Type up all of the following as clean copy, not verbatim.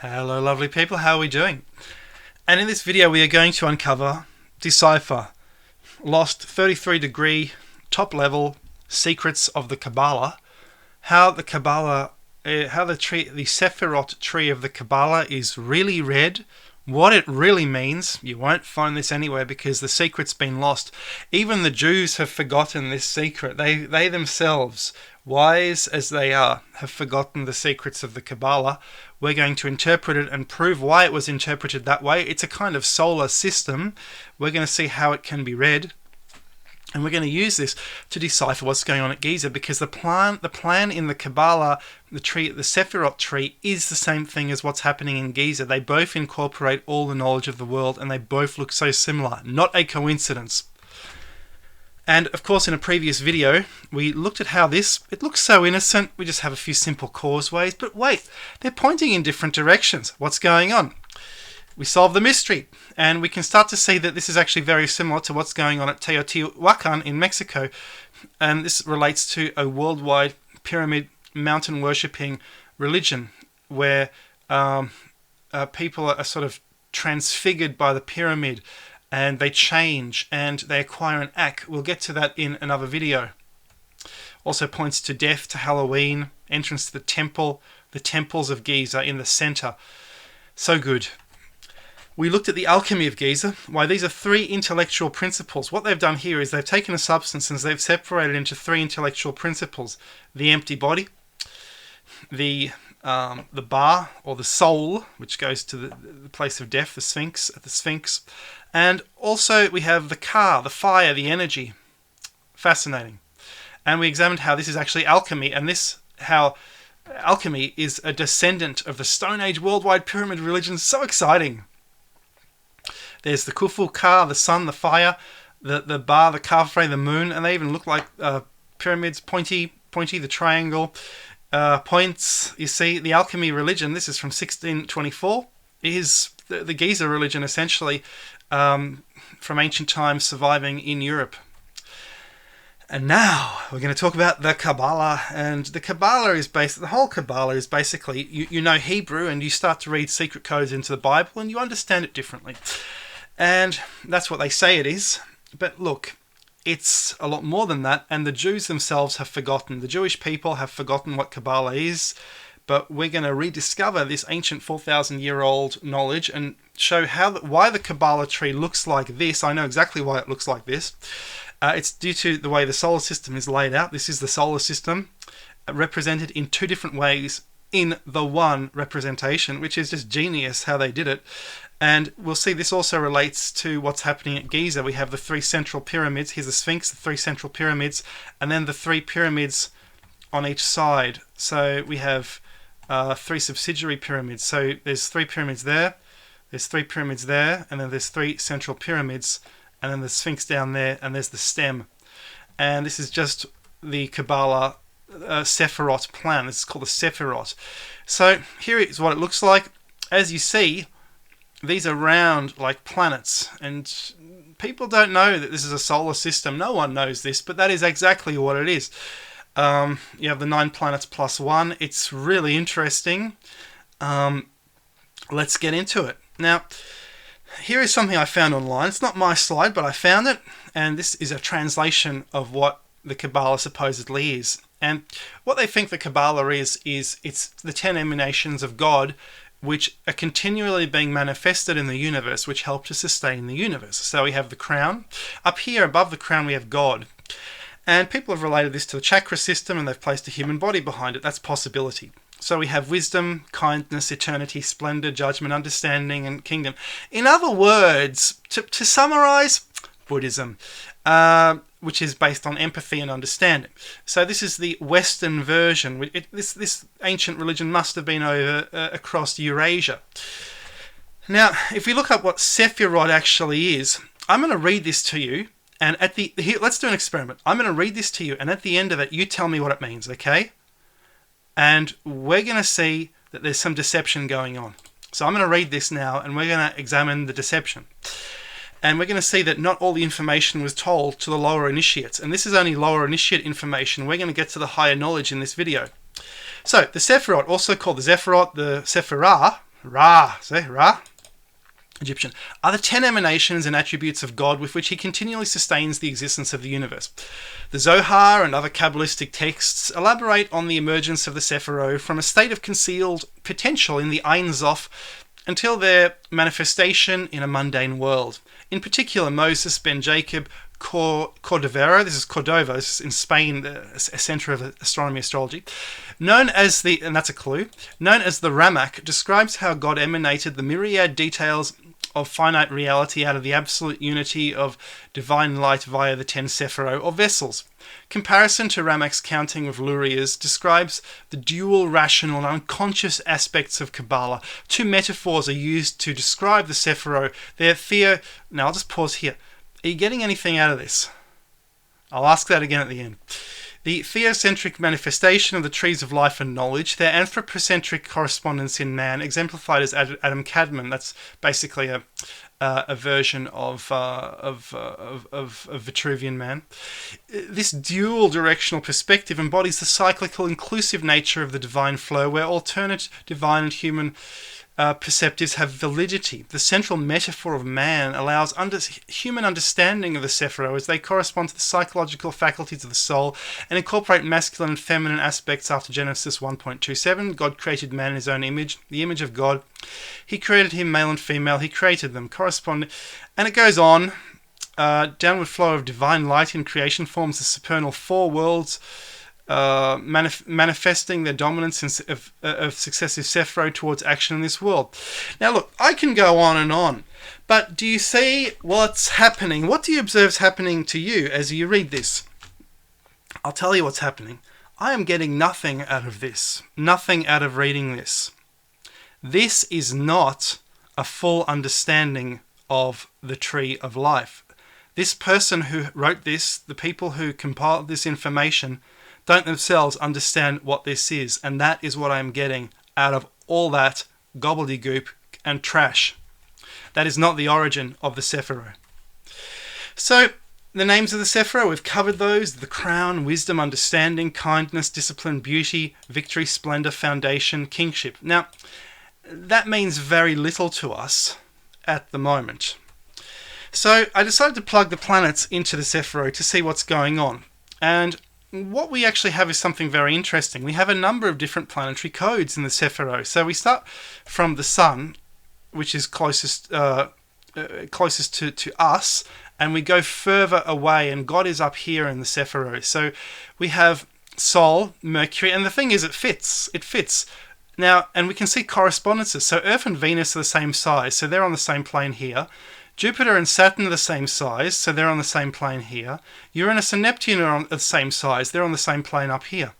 Hello lovely people, how are we doing? And in this video we are going to uncover Decipher, lost 33 degree, top level secrets of the Kabbalah, how the Kabbalah, the Sefirot tree of the Kabbalah is really read, what it really means. You won't find this anywhere because the secret's been lost. Even the Jews have forgotten this secret. They themselves, wise as they are, have forgotten the secrets of the Kabbalah. We're going to interpret it and prove why it was interpreted that way. It's a kind of solar system. We're going to see how it can be read. And we're going to use this to decipher what's going on at Giza, because the plan in the Kabbalah, the Sefirot tree, is the same thing as what's happening in Giza. They both incorporate all the knowledge of the world, and they both look so similar. Not a coincidence. And of course, in a previous video, we looked at how it looks so innocent. We just have a few simple causeways, but wait, they're pointing in different directions. What's going on? We solve the mystery, and we can start to see that this is actually very similar to what's going on at Teotihuacan in Mexico. And this relates to a worldwide pyramid mountain worshipping religion where people are sort of transfigured by the pyramid, and they change and they acquire an act. We'll get to that in another video. Also points to death, to Halloween, entrance to the temples of Giza in the center. So good. We looked at the Alchemy of Giza, why these are three intellectual principles. What they've done here is they've taken a substance and they've separated into three intellectual principles. The empty body, the bar, or the soul, which goes to the place of death, the Sphinx. And also we have the ka, the fire, the energy. Fascinating. And we examined how this is actually alchemy, and how alchemy is a descendant of the Stone Age worldwide pyramid religion. So exciting. There's the Khufu, Ka, the sun, the fire, the bar, the Kafre, the moon, and they even look like pyramids, pointy, the triangle, points. You see, the alchemy religion, this is from 1624, is the Giza religion, essentially, from ancient times surviving in Europe. And now we're going to talk about the Kabbalah. And the Kabbalah is the whole Kabbalah is basically, you know Hebrew and you start to read secret codes into the Bible and you understand it differently. And that's what they say it is. But look, it's a lot more than that. And the Jews themselves have forgotten. The Jewish people have forgotten what Kabbalah is. But we're going to rediscover this ancient 4,000-year-old knowledge and show why the Kabbalah tree looks like this. I know exactly why it looks like this. It's due to the way the solar system is laid out. This is the solar system represented in two different ways in the one representation, which is just genius how they did it. And we'll see this also relates to what's happening at Giza. We have the three central pyramids. Here's the Sphinx, the three central pyramids, and then the three pyramids on each side. So we have three subsidiary pyramids. So there's three pyramids there, there's three pyramids there, and then there's three central pyramids, and then the Sphinx down there, and there's the stem. And this is just the Kabbalah Sefirot plan. This is called the Sefirot. So here is what it looks like. As you see, these are round like planets, and people don't know that this is a solar system. No one knows this, but that is exactly what it is. You have the 9 planets plus 1. It's really interesting. Let's get into it. Now, here is something I found online. It's not my slide, but I found it, and this is a translation of what the Kabbalah supposedly is. And what they think the Kabbalah is it's the 10 emanations of God, which are continually being manifested in the universe, which help to sustain the universe. So we have the crown. Up here above the crown we have God. And people have related this to the chakra system, and they've placed a human body behind it. That's possibility. So we have wisdom, kindness, eternity, splendor, judgment, understanding, and kingdom. In other words, to summarize, Buddhism, which is based on empathy and understanding. So this is the Western version. This ancient religion must have been over across Eurasia. Now, if we look up what Sefirot actually is, I'm going to read this to you. And here, let's do an experiment. I'm going to read this to you, and at the end of it, you tell me what it means, okay? And we're going to see that there's some deception going on. So I'm going to read this now, and we're going to examine the deception. And we're going to see that not all the information was told to the lower initiates. And this is only lower initiate information. We're going to get to the higher knowledge in this video. So, the Sefirot, also called the Zephirot, the Sephirah, Ra, see, Ra, Egyptian, are the 10 emanations and attributes of God with which he continually sustains the existence of the universe. The Zohar and other Kabbalistic texts elaborate on the emergence of the Sefirot from a state of concealed potential in the Ein Sof until their manifestation in a mundane world. In particular, Moses ben Jacob Cordovero, this is Cordova, this is in Spain, a centre of astronomy astrology, known as the, and that's a clue, known as the Ramak, describes how God emanated the myriad details of finite reality out of the absolute unity of divine light via the 10 Sefirot, or vessels. Comparison to Ramak's counting with Luria's describes the dual, rational and unconscious aspects of Kabbalah. Two metaphors are used to describe the Sefirot. Now I'll just pause here. Are you getting anything out of this? I'll ask that again at the end. The theocentric manifestation of the trees of life and knowledge, their anthropocentric correspondence in man, exemplified as Adam Kadmon. That's basically a version of Vitruvian man. This dual directional perspective embodies the cyclical, inclusive nature of the divine flow, where alternate divine and human perceptives have validity. The central metaphor of man allows human understanding of the Sefirot as they correspond to the psychological faculties of the soul and incorporate masculine and feminine aspects after Genesis 1.27. God created man in his own image, the image of God. He created him male and female. He created them. And it goes on. Downward flow of divine light in creation forms the supernal four worlds, manifesting their dominance of successive Sefirot towards action in this world. Now look, I can go on, but do you see what's happening? What do you observe is happening to you as you read this? I'll tell you what's happening. I am getting nothing out of this, nothing out of reading this. This is not a full understanding of the tree of life. This person who wrote this, the people who compiled this information, don't themselves understand what this is, and that is what I am getting out of all that gobbledygook and trash. That is not the origin of the Sefirot. So, the names of the Sefirot, we've covered those: the crown, wisdom, understanding, kindness, discipline, beauty, victory, splendor, foundation, kingship. Now, that means very little to us at the moment. So, I decided to plug the planets into the Sefirot to see what's going on. And what we actually have is something very interesting. We have a number of different planetary codes in the Sefirot. So we start from the sun, which is closest to us, and we go further away, and God is up here in the Sefirot. So we have Sol, Mercury, and the thing is, it fits. Now, and we can see correspondences. So Earth and Venus are the same size, so they're on the same plane here. Jupiter and Saturn are the same size, so they're on the same plane here. Uranus and Neptune are on the same size, they're on the same plane up here.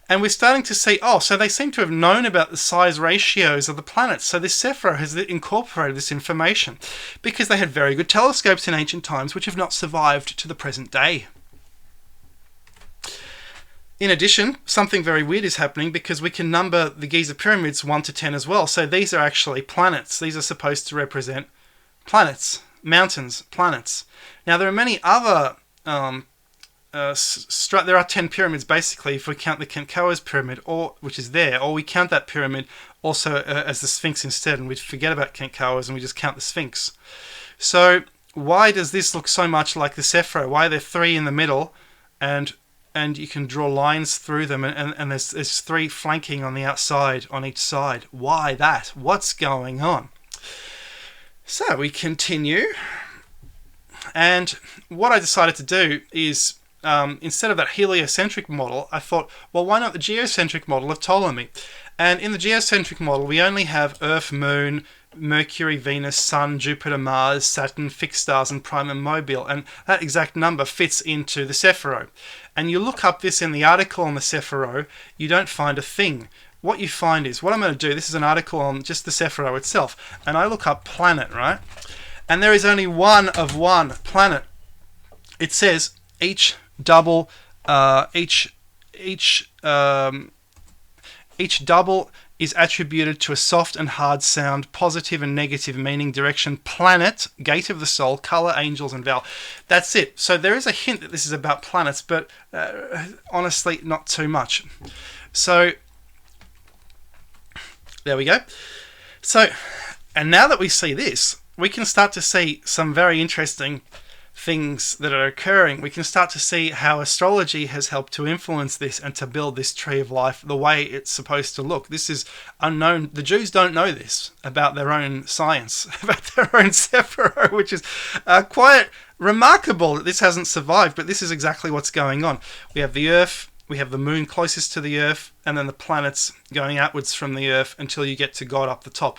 And we're starting to see, so they seem to have known about the size ratios of the planets. So this Sefirot has incorporated this information because they had very good telescopes in ancient times which have not survived to the present day. In addition, something very weird is happening because we can number the Giza pyramids 1 to 10 as well. So these are actually planets. These are supposed to represent planets, mountains, planets. Now there are many other, there are 10 pyramids basically if we count the Kenkoa's pyramid, which is there, or we count that pyramid also as the Sphinx instead, and we forget about Kenkoa's and we just count the Sphinx. So why does this look so much like the Sefirot? Why are there 3 in the middle and you can draw lines through them and there's 3 flanking on the outside on each side? Why that? What's going on? So we continue, and what I decided to do is, instead of that heliocentric model, I thought, well, why not the geocentric model of Ptolemy? And in the geocentric model, we only have Earth, Moon, Mercury, Venus, Sun, Jupiter, Mars, Saturn, fixed stars, and prime and mobile, and that exact number fits into the Sefirot. And you look up this in the article on the Sefirot, you don't find a thing. What you find is, what I'm going to do, this is an article on just the Sefirot itself, and I look up planet, right? And there is only one of one planet. It says each double is attributed to a soft and hard sound, positive and negative meaning, direction, planet, gate of the soul, color, angels, and vowel. That's it. So there is a hint that this is about planets, but honestly, not too much. So there we go. So, and now that we see this, we can start to see some very interesting things that are occurring. We can start to see how astrology has helped to influence this and to build this tree of life the way it's supposed to look. This is unknown. The Jews don't know this about their own science, about their own Sefirot, which is quite remarkable that this hasn't survived, but this is exactly what's going on. We have the Earth, we have the moon closest to the Earth, and then the planets going outwards from the Earth until you get to God up the top.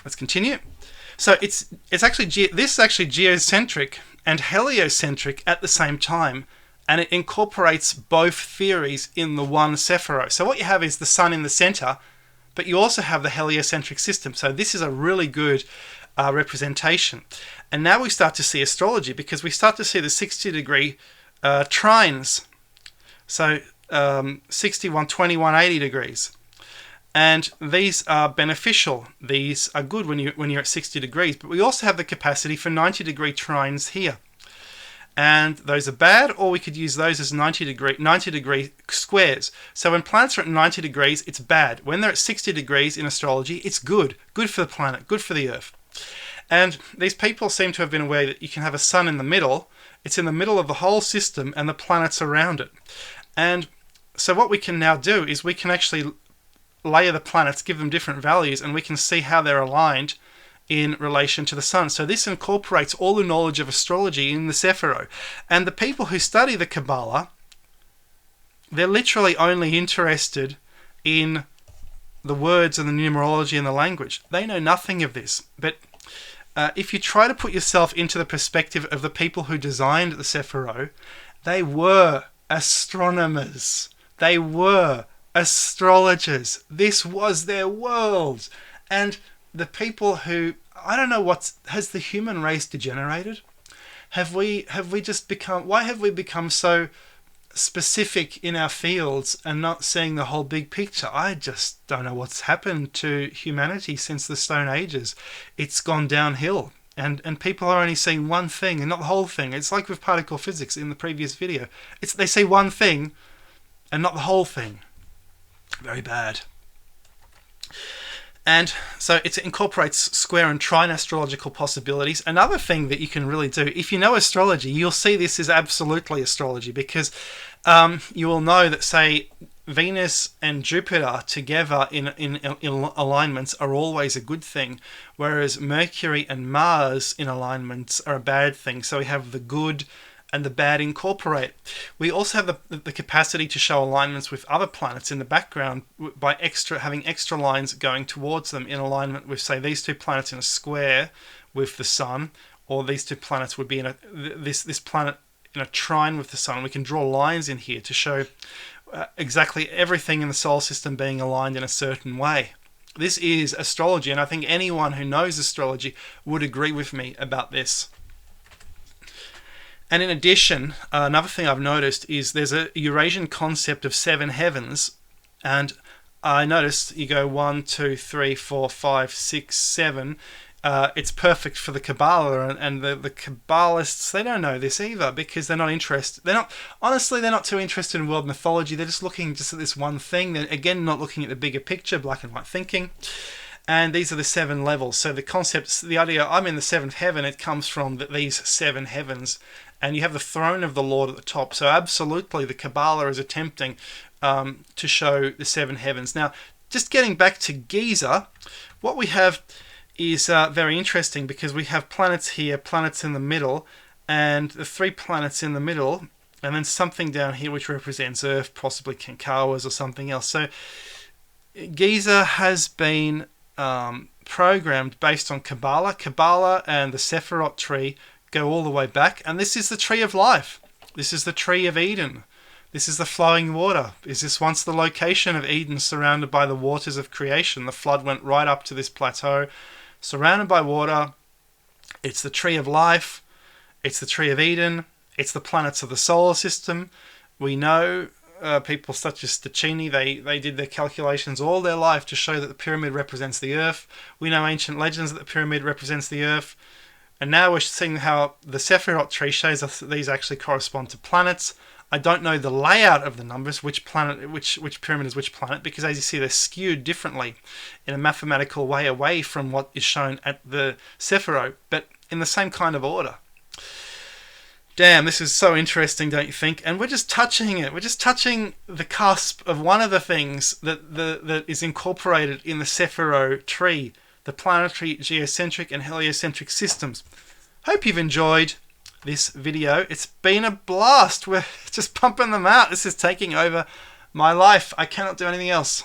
Let's continue. So this is actually geocentric and heliocentric at the same time, and it incorporates both theories in the one Sepharose. So what you have is the sun in the center, but you also have the heliocentric system. So this is a really good representation. And now we start to see astrology, because we start to see the 60-degree trines. So 60, 120, 180 degrees. And these are beneficial. These are good when you're at 60 degrees. But we also have the capacity for 90-degree trines here. And those are bad, or we could use those as 90-degree squares. So when planets are at 90 degrees, it's bad. When they're at 60 degrees in astrology, it's good. Good for the planet, good for the Earth. And these people seem to have been aware that you can have a sun in the middle. It's in the middle of the whole system, and the planets around it. And so what we can now do is we can actually layer the planets, give them different values, and we can see how they're aligned in relation to the sun. So this incorporates all the knowledge of astrology in the Sefirot. And the people who study the Kabbalah, they're literally only interested in the words and the numerology and the language. They know nothing of this. But if you try to put yourself into the perspective of the people who designed the Sefirot, they were astronomers. They were astrologers. This was their world. And the people who, I don't know, has the human race degenerated? Have we just become, why have we become so specific in our fields and not seeing the whole big picture? I just don't know what's happened to humanity since the Stone Ages. It's gone downhill. And people are only seeing one thing and not the whole thing. It's like with particle physics in the previous video. They see one thing and not the whole thing. Very bad. And so it incorporates square and trine astrological possibilities. Another thing that you can really do, if you know astrology, you'll see this is absolutely astrology, because you will know that, say, Venus and Jupiter together in alignments are always a good thing, whereas Mercury and Mars in alignments are a bad thing. So we have the good and the bad incorporate. We also have the capacity to show alignments with other planets in the background by having extra lines going towards them in alignment with, say, these two planets in a square with the sun, or these two planets would be in this planet in a trine with the sun. We can draw lines in here to show exactly everything in the solar system being aligned in a certain way. This is astrology, and I think anyone who knows astrology would agree with me about this. And in addition, another thing I've noticed is there's a Eurasian concept of 7 heavens, and I noticed you go 1, 2, 3, 4, 5, 6, 7. It's perfect for the Kabbalah, and the Kabbalists, they don't know this either, because they're not interested. They're not too interested in world mythology. They're just looking at this one thing. They're again not looking at the bigger picture, black and white thinking. And these are the 7 levels. So the concepts, the idea, I'm in the 7th heaven, it comes from these 7 heavens. And you have the throne of the Lord at the top. So absolutely, the Kabbalah is attempting to show the 7 heavens. Now, just getting back to Giza, what we have is very interesting, because we have planets here, planets in the middle, and the 3 planets in the middle, and then something down here which represents Earth, possibly Kankawas or something else. So Giza has been programmed based on Kabbalah. Kabbalah and the Sefirot tree go all the way back, and this is the tree of life. This is the tree of Eden. This is the flowing water. Is this once the location of Eden, surrounded by the waters of creation? The flood went right up to this plateau, surrounded by water. It's the tree of life. It's the tree of Eden. It's the planets of the solar system. We know people such as Ptolemy, they did their calculations all their life to show that the pyramid represents the Earth. We know ancient legends that the pyramid represents the Earth. And now we're seeing how the Sefirot tree shows us that these actually correspond to planets. I don't know the layout of the numbers, which planet, which pyramid is which planet, because as you see, they're skewed differently in a mathematical way away from what is shown at the Sefirot, but in the same kind of order. Damn, this is so interesting, don't you think? And we're just touching it. We're just touching the cusp of one of the things that is incorporated in the Sefirot tree, the planetary, geocentric, and heliocentric systems. Hope you've enjoyed this video. It's been a blast. We're just pumping them out. This is taking over my life. I cannot do anything else.